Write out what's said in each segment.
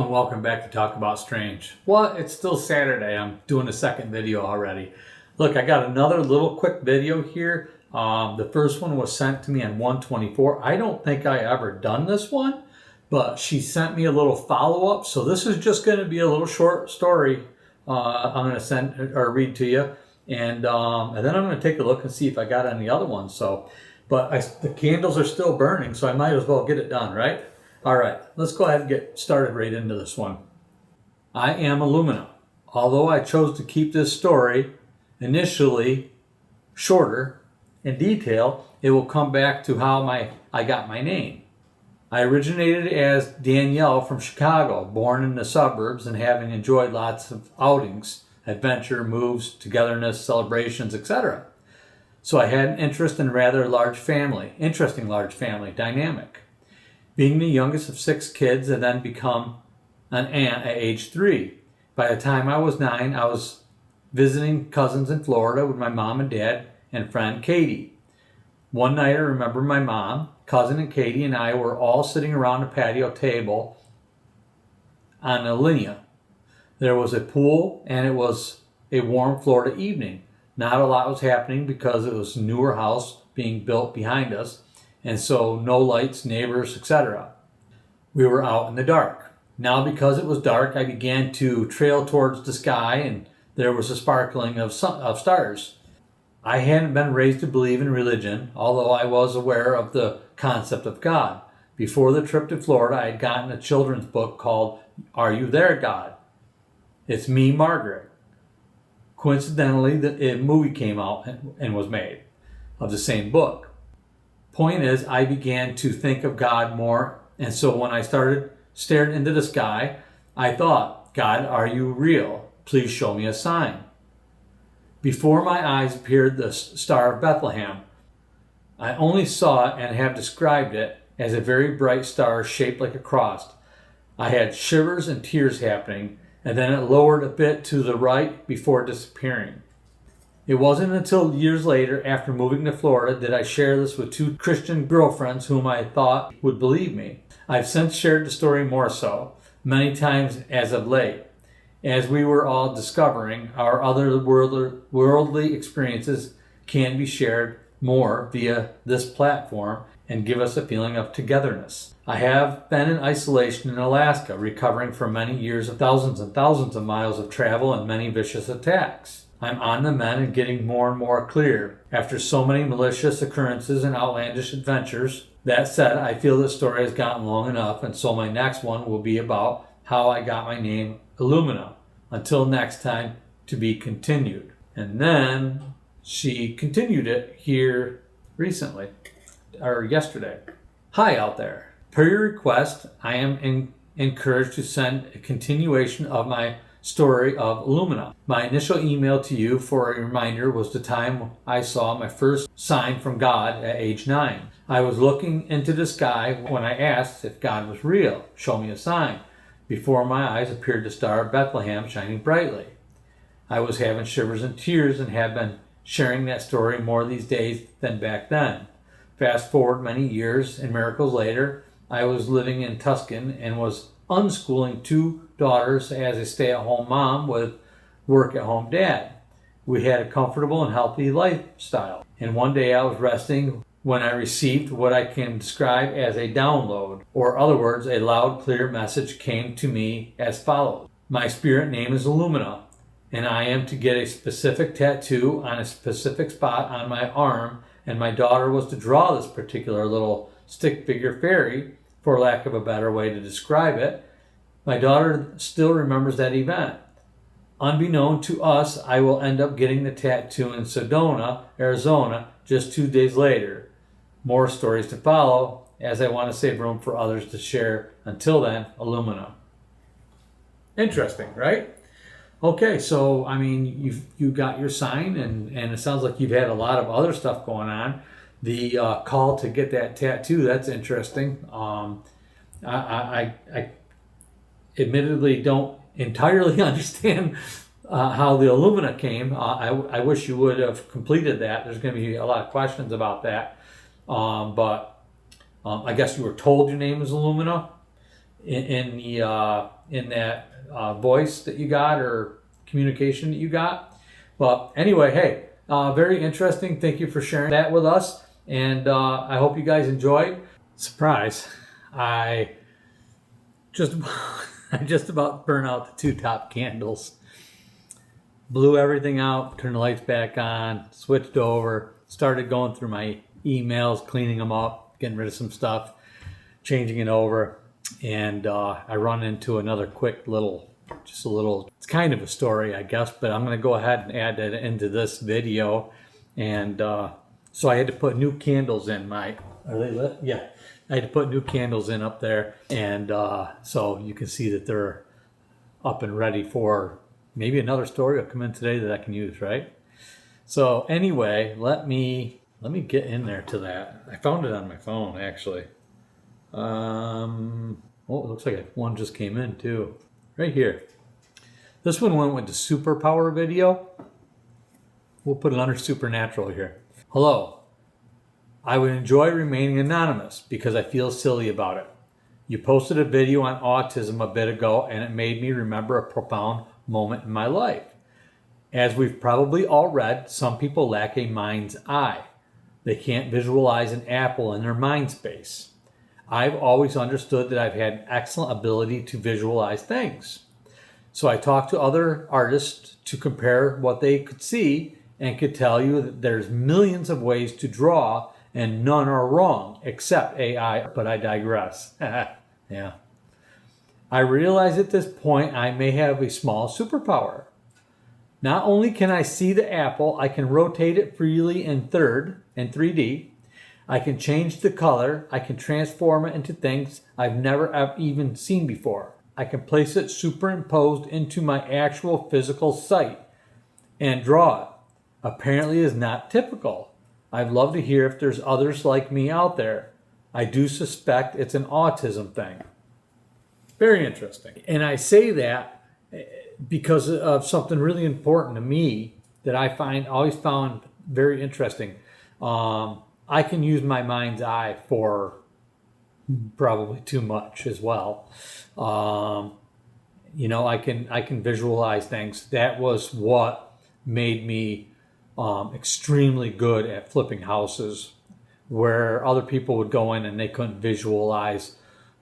and welcome back to Talk About Strange. Well, it's still Saturday. I'm doing a second video already. Look, I got another little quick video here. The first one was sent to me on 1/24. I don't think I ever done this one, but she sent me a little follow-up. So this is just going to be a little short story I'm going to send or read to you. And then I'm going to take a look and see if I got any other ones. But the candles are still burning, so I might as well get it done, right? All right, let's go ahead and get started right into this one. I am Illumina. Although I chose to keep this story initially shorter in detail, it will come back to how I got my name. I originated as Danielle from Chicago, born in the suburbs and having enjoyed lots of outings, adventure, moves, togetherness, celebrations, etc. So I had an interest in rather interesting large family dynamic. Being the youngest of 6 kids and then become an aunt at age 3. By the time I was 9, I was visiting cousins in Florida with my mom and dad and friend Katie. One night I remember my mom, cousin, and Katie and I were all sitting around a patio table on a linea. There was a pool and it was a warm Florida evening. Not a lot was happening because it was a newer house being built behind us, and so no lights, neighbors, etc. We were out in the dark. Now because it was dark, I began to trail towards the sky and there was a sparkling of stars. I hadn't been raised to believe in religion, although I was aware of the concept of God. Before the trip to Florida, I had gotten a children's book called Are You There, God? It's Me, Margaret. Coincidentally, a movie came out and was made of the same book. Point is, I began to think of God more, and so when I stared into the sky, I thought, God, are you real? Please show me a sign. Before my eyes appeared the Star of Bethlehem. I only saw it and have described it as a very bright star shaped like a cross. I had shivers and tears happening, and then it lowered a bit to the right before disappearing. It wasn't until years later, after moving to Florida, did I share this with 2 Christian girlfriends whom I thought would believe me. I've since shared the story more so, many times as of late, as we were all discovering our other worldly experiences can be shared more via this platform and give us a feeling of togetherness. I have been in isolation in Alaska, recovering from many years of thousands and thousands of miles of travel and many vicious attacks. I'm on the mend and getting more and more clear. After so many malicious occurrences and outlandish adventures, that said, I feel this story has gotten long enough, and so my next one will be about how I got my name Illumina. Until next time, to be continued. And then she continued it here recently, or yesterday. Hi out there. Per your request, I am encouraged to send a continuation of my story of Illumina. My initial email to you for a reminder was the time I saw my first sign from God at age 9. I was looking into the sky when I asked if God was real. Show me a sign. Before my eyes appeared the Star of Bethlehem shining brightly. I was having shivers and tears and have been sharing that story more these days than back then. Fast forward many years and miracles later, I was living in Tuscan and was unschooling 2 daughters as a stay-at-home mom with work-at-home dad. We had a comfortable and healthy lifestyle. And one day I was resting when I received what I can describe as a download, or other words, a loud, clear message came to me as follows. My spirit name is Illumina, and I am to get a specific tattoo on a specific spot on my arm, and my daughter was to draw this particular little stick figure fairy, for lack of a better way to describe it. My daughter still remembers that event. Unbeknown to us, I will end up getting the tattoo in Sedona, Arizona, just 2 days later. More stories to follow, as I want to save room for others to share. Until then, Illumina. Interesting, right? Okay, so, I mean, you got your sign, and it sounds like you've had a lot of other stuff going on. The call to get that tattoo, that's interesting. I admittedly don't entirely understand how the Illumina came. I wish you would have completed that. There's going to be a lot of questions about that. But I guess you were told your name is Illumina. in that voice that you got or communication that you got. Well, anyway, hey, very interesting. Thank you for sharing that with us, and I hope you guys enjoyed. Surprise! I just I just about burned out the 2 top candles. Blew everything out, turned the lights back on, switched over, started going through my emails, cleaning them up, getting rid of some stuff, changing it over, and I run into another quick little, it's kind of a story, I guess, but I'm going to go ahead and add that into this video. And so I had to put new candles in are they lit? Yeah. I had to put new candles in up there, and so you can see that they're up and ready for maybe another story will come in today that I can use, right? So anyway, let me get in there to that. I found it on my phone, actually. Oh, it looks like one just came in too. Right here. This one went with the superpower video. We'll put it under supernatural here. Hello. I would enjoy remaining anonymous because I feel silly about it. You posted a video on autism a bit ago, and it made me remember a profound moment in my life. As we've probably all read, some people lack a mind's eye. They can't visualize an apple in their mind space. I've always understood that I've had an excellent ability to visualize things. So I talked to other artists to compare what they could see and could tell you that there's millions of ways to draw and none are wrong except AI, but I digress. Yeah. I realize at this point I may have a small superpower. Not only can I see the apple, I can rotate it freely in 3D. I can change the color. I can transform it into things I've never even seen before. I can place it superimposed into my actual physical sight and draw it. Apparently is not typical. I'd love to hear if there's others like me out there. I do suspect it's an autism thing. Very interesting. And I say that because of something really important to me that I always found very interesting. I can use my mind's eye for probably too much as well. You know, I can visualize things. That was what made me extremely good at flipping houses, where other people would go in and they couldn't visualize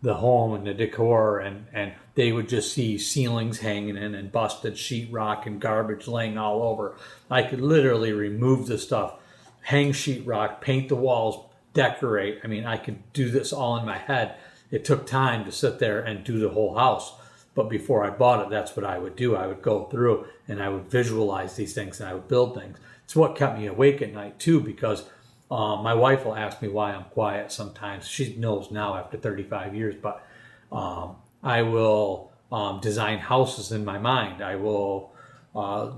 the home and the decor, and they would just see ceilings hanging in and busted sheetrock and garbage laying all over. I could literally remove the stuff, hang sheetrock, paint the walls, decorate. I mean, I could do this all in my head. It took time to sit there and do the whole house. But before I bought it, that's what I would do. I would go through and I would visualize these things and I would build things. It's what kept me awake at night too, because my wife will ask me why I'm quiet sometimes. She knows now after 35 years, but I will design houses in my mind. I will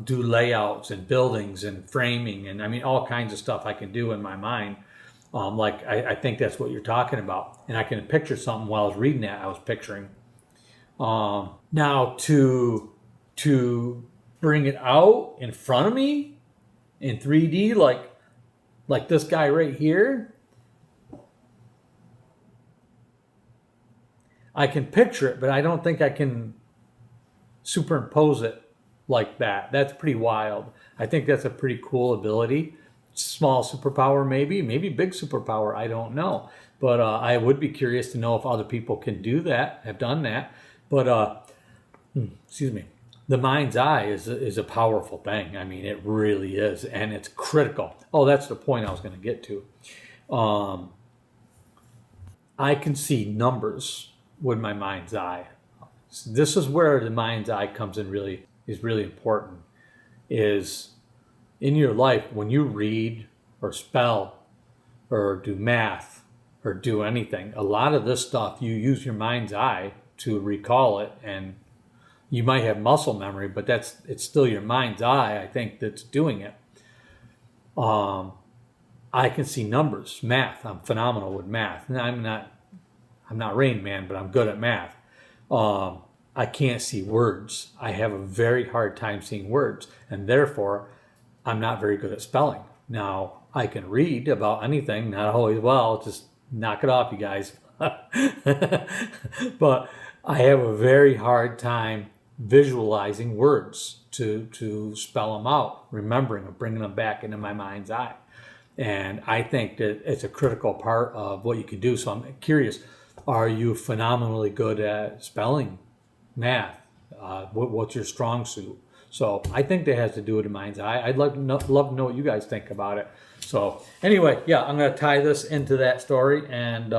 do layouts and buildings and framing, and I mean all kinds of stuff I can do in my mind. I think that's what you're talking about, and I can picture something while I was reading that. I was picturing now to bring it out in front of me in 3D, like this guy right here. I can picture it, but I don't think I can superimpose it like that. That's pretty wild. I think that's a pretty cool ability. Small superpower, maybe big superpower. I don't know. But I would be curious to know if other people can do that, have done that. But, excuse me, the mind's eye is a powerful thing. I mean, it really is. And it's critical. Oh, that's the point I was going to get to. I can see numbers with my mind's eye. This is where the mind's eye comes in, is really important. Is in your life, when you read or spell or do math or do anything, a lot of this stuff you use your mind's eye to recall it, and you might have muscle memory, but it's still your mind's eye, I think, that's doing it. I can see numbers, math. I'm phenomenal with math. I'm not Rain Man, but I'm good at math. I can't see words. I have a very hard time seeing words, and therefore I'm not very good at spelling. Now, I can read about anything, not always well, just knock it off, you guys. But I have a very hard time visualizing words to spell them out, remembering them, bringing them back into my mind's eye. And I think that it's a critical part of what you can do. So I'm curious, are you phenomenally good at spelling, math? What's your strong suit? So I think that has to do with the mind's eye. I'd love to know what you guys think about it. So anyway, yeah, I'm going to tie this into that story, and then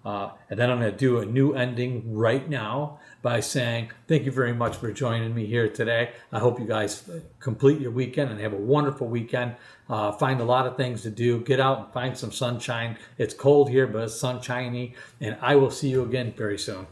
I'm going to do a new ending right now by saying thank you very much for joining me here today. I hope you guys complete your weekend and have a wonderful weekend. Find a lot of things to do. Get out and find some sunshine. It's cold here, but it's sunshiny. And I will see you again very soon.